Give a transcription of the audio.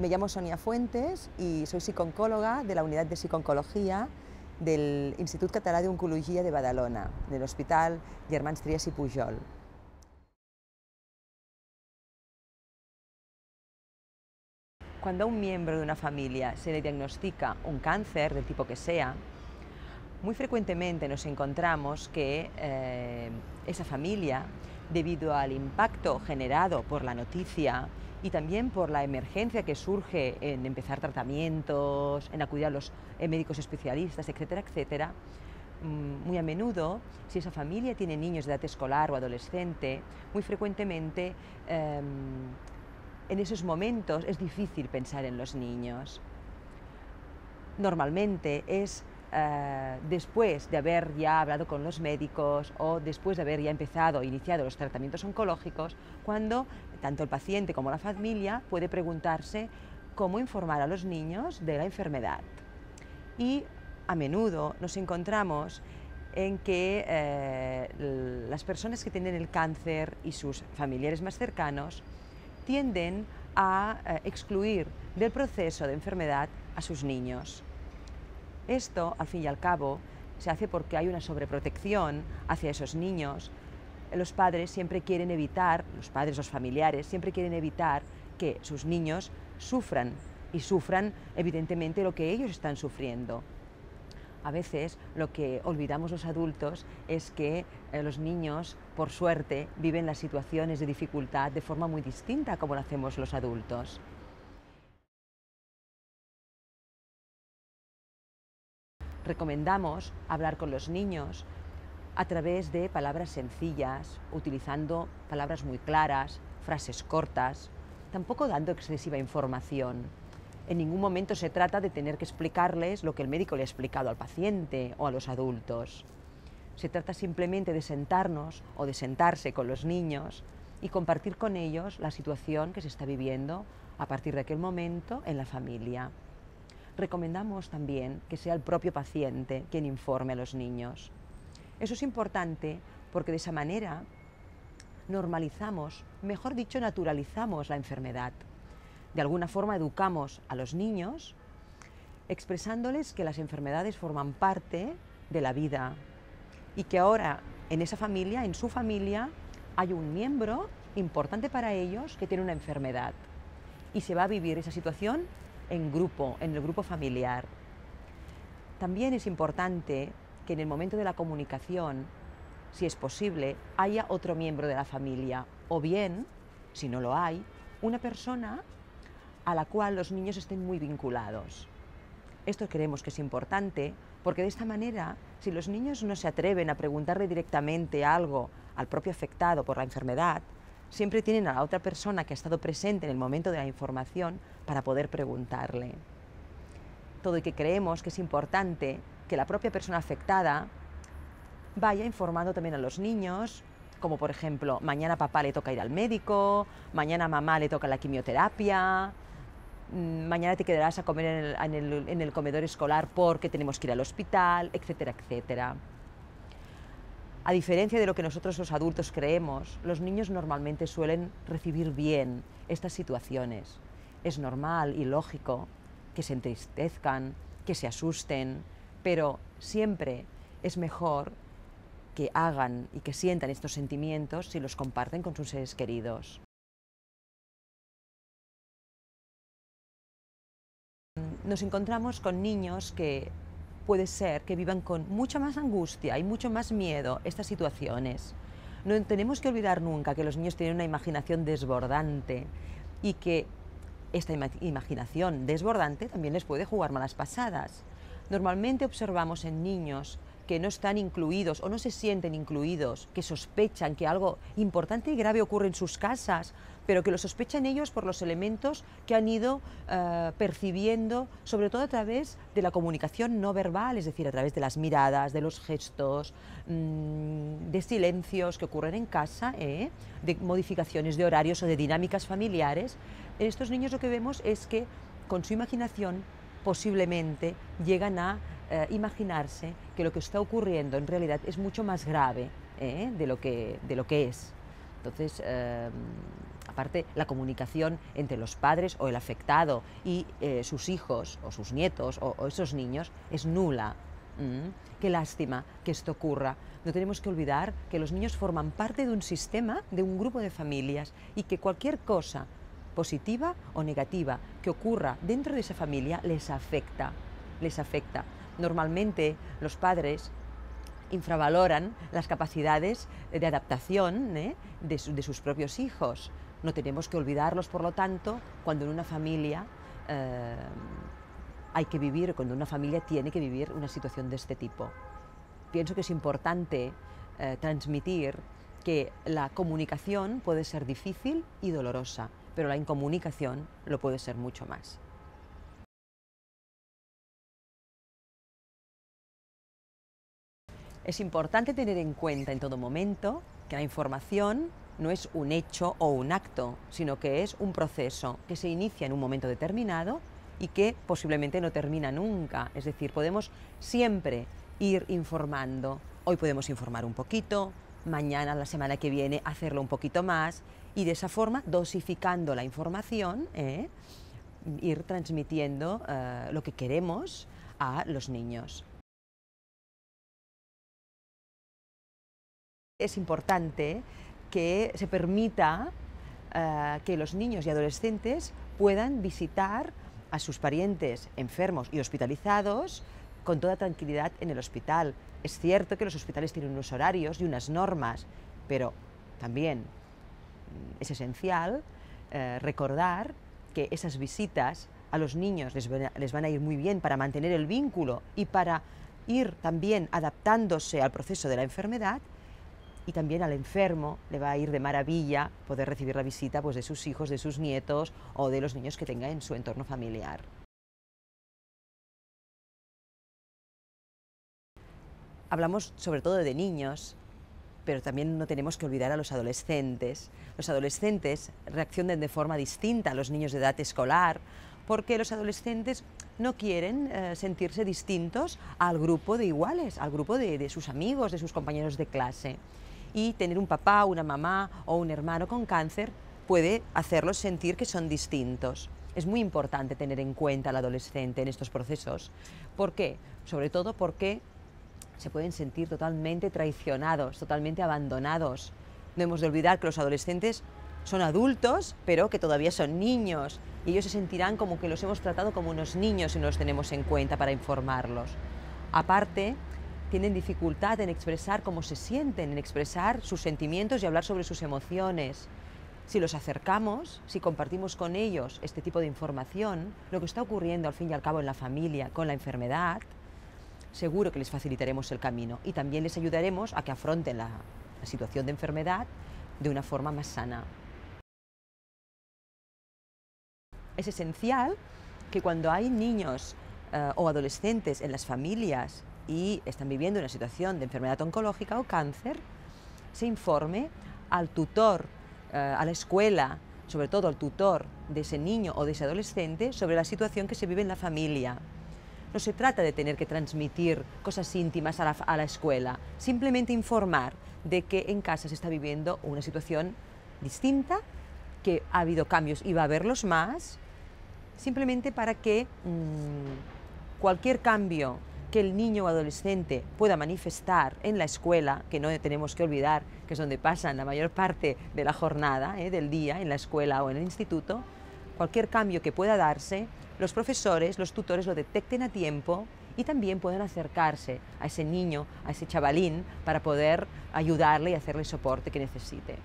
Me llamo Sonia Fuentes y soy psicooncóloga de la Unidad de Psicooncología del Institut Català d'Oncologia de Badalona, del Hospital Germans Trias i Pujol. Cuando a un miembro de una familia se le diagnostica un cáncer del tipo que sea, muy frecuentemente nos encontramos que esa familia, debido al impacto generado por la noticia y también por la emergencia que surge en empezar tratamientos, en acudir a los médicos especialistas, etcétera, etcétera, muy a menudo, si esa familia tiene niños de edad escolar o adolescente, muy frecuentemente en esos momentos es difícil pensar en los niños. Normalmente es después de haber ya hablado con los médicos o después de haber ya iniciado los tratamientos oncológicos, cuando tanto el paciente como la familia puede preguntarse cómo informar a los niños de la enfermedad. Y a menudo nos encontramos en que las personas que tienen el cáncer y sus familiares más cercanos tienden a excluir del proceso de enfermedad a sus niños. Esto, al fin y al cabo, se hace porque hay una sobreprotección hacia esos niños. Los padres siempre quieren evitar, los familiares, siempre quieren evitar que sus niños sufran, y sufran evidentemente lo que ellos están sufriendo. A veces lo que olvidamos los adultos es que los niños, por suerte, viven las situaciones de dificultad de forma muy distinta a como lo hacemos los adultos. Recomendamos hablar con los niños a través de palabras sencillas, utilizando palabras muy claras, frases cortas, tampoco dando excesiva información. En ningún momento se trata de tener que explicarles lo que el médico le ha explicado al paciente o a los adultos. Se trata simplemente de sentarnos o de sentarse con los niños y compartir con ellos la situación que se está viviendo a partir de aquel momento en la familia. Recomendamos también que sea el propio paciente quien informe a los niños. Eso es importante porque de esa manera normalizamos, mejor dicho, naturalizamos la enfermedad. De alguna forma educamos a los niños expresándoles que las enfermedades forman parte de la vida y que ahora en esa familia, en su familia, hay un miembro importante para ellos que tiene una enfermedad y se va a vivir esa situación en grupo, en el grupo familiar. También es importante que en el momento de la comunicación, si es posible, haya otro miembro de la familia o bien, si no lo hay, una persona a la cual los niños estén muy vinculados. Esto creemos que es importante porque de esta manera, si los niños no se atreven a preguntarle directamente algo al propio afectado por la enfermedad, siempre tienen a la otra persona que ha estado presente en el momento de la información para poder preguntarle. Todo y que creemos que es importante que la propia persona afectada vaya informando también a los niños, como por ejemplo, mañana a papá le toca ir al médico, mañana a mamá le toca la quimioterapia, mañana te quedarás a comer en el comedor escolar porque tenemos que ir al hospital, etcétera, etcétera. A diferencia de lo que nosotros los adultos creemos, los niños normalmente suelen recibir bien estas situaciones. Es normal y lógico que se entristezcan, que se asusten, pero siempre es mejor que hagan y que sientan estos sentimientos si los comparten con sus seres queridos. Nos encontramos con niños que puede ser que vivan con mucha más angustia y mucho más miedo estas situaciones. No tenemos que olvidar nunca que los niños tienen una imaginación desbordante y que esta imaginación desbordante también les puede jugar malas pasadas. Normalmente observamos en niños que no están incluidos o no se sienten incluidos, que sospechan que algo importante y grave ocurre en sus casas, pero que lo sospechan ellos por los elementos que han ido percibiendo, sobre todo a través de la comunicación no verbal, es decir, a través de las miradas, de los gestos, de silencios que ocurren en casa, de modificaciones de horarios o de dinámicas familiares. En estos niños lo que vemos es que con su imaginación posiblemente llegan a imaginarse que lo que está ocurriendo en realidad es mucho más grave de lo que es. Entonces, a aparte la comunicación entre los padres o el afectado y sus hijos o sus nietos o esos niños es nula. Qué lástima que esto ocurra. No tenemos que olvidar que los niños forman parte de un sistema, de un grupo de familias, y que cualquier cosa positiva o negativa que ocurra dentro de esa familia les afecta. Normalmente los padres infravaloran las capacidades de adaptación de sus propios hijos. No tenemos que olvidarlos, por lo tanto, cuando en una familia hay que vivir, cuando una familia tiene que vivir una situación de este tipo. Pienso que es importante transmitir que la comunicación puede ser difícil y dolorosa, pero la incomunicación lo puede ser mucho más. Es importante tener en cuenta en todo momento que la información no es un hecho o un acto, sino que es un proceso que se inicia en un momento determinado y que posiblemente no termina nunca. Es decir, podemos siempre ir informando. Hoy podemos informar un poquito, mañana, la semana que viene, hacerlo un poquito más, y de esa forma, dosificando la información, ir transmitiendo lo que queremos a los niños. Es importante que se permita que los niños y adolescentes puedan visitar a sus parientes enfermos y hospitalizados con toda tranquilidad en el hospital. Es cierto que los hospitales tienen unos horarios y unas normas, pero también es esencial recordar que esas visitas a los niños les van a ir muy bien para mantener el vínculo y para ir también adaptándose al proceso de la enfermedad, y también al enfermo le va a ir de maravilla poder recibir la visita de sus hijos, de sus nietos o de los niños que tenga en su entorno familiar. Hablamos sobre todo de niños, pero también no tenemos que olvidar a los adolescentes. Los adolescentes reaccionan de forma distinta a los niños de edad escolar, porque los adolescentes no quieren sentirse distintos al grupo de iguales, al grupo de sus amigos, de sus compañeros de clase. Y tener un papá, una mamá o un hermano con cáncer puede hacerlos sentir que son distintos. Es muy importante tener en cuenta al adolescente en estos procesos. ¿Por qué? Sobre todo porque se pueden sentir totalmente traicionados, totalmente abandonados. No hemos de olvidar que los adolescentes son adultos, pero que todavía son niños, y ellos se sentirán como que los hemos tratado como unos niños y no los tenemos en cuenta para informarlos. Aparte, tienen dificultad en expresar cómo se sienten, en expresar sus sentimientos y hablar sobre sus emociones. Si los acercamos, si compartimos con ellos este tipo de información, lo que está ocurriendo al fin y al cabo en la familia con la enfermedad, seguro que les facilitaremos el camino y también les ayudaremos a que afronten la situación de enfermedad de una forma más sana. Es esencial que cuando hay niños o adolescentes en las familias y están viviendo una situación de enfermedad oncológica o cáncer, se informe al tutor, a la escuela, sobre todo al tutor de ese niño o de ese adolescente, sobre la situación que se vive en la familia. No se trata de tener que transmitir cosas íntimas a la escuela, simplemente informar de que en casa se está viviendo una situación distinta, que ha habido cambios y va a haberlos más, simplemente para que cualquier cambio que el niño o adolescente pueda manifestar en la escuela, que no tenemos que olvidar que es donde pasan la mayor parte de la jornada, del día, en la escuela o en el instituto, cualquier cambio que pueda darse, los profesores, los tutores lo detecten a tiempo y también puedan acercarse a ese niño, a ese chavalín, para poder ayudarle y hacerle el soporte que necesite.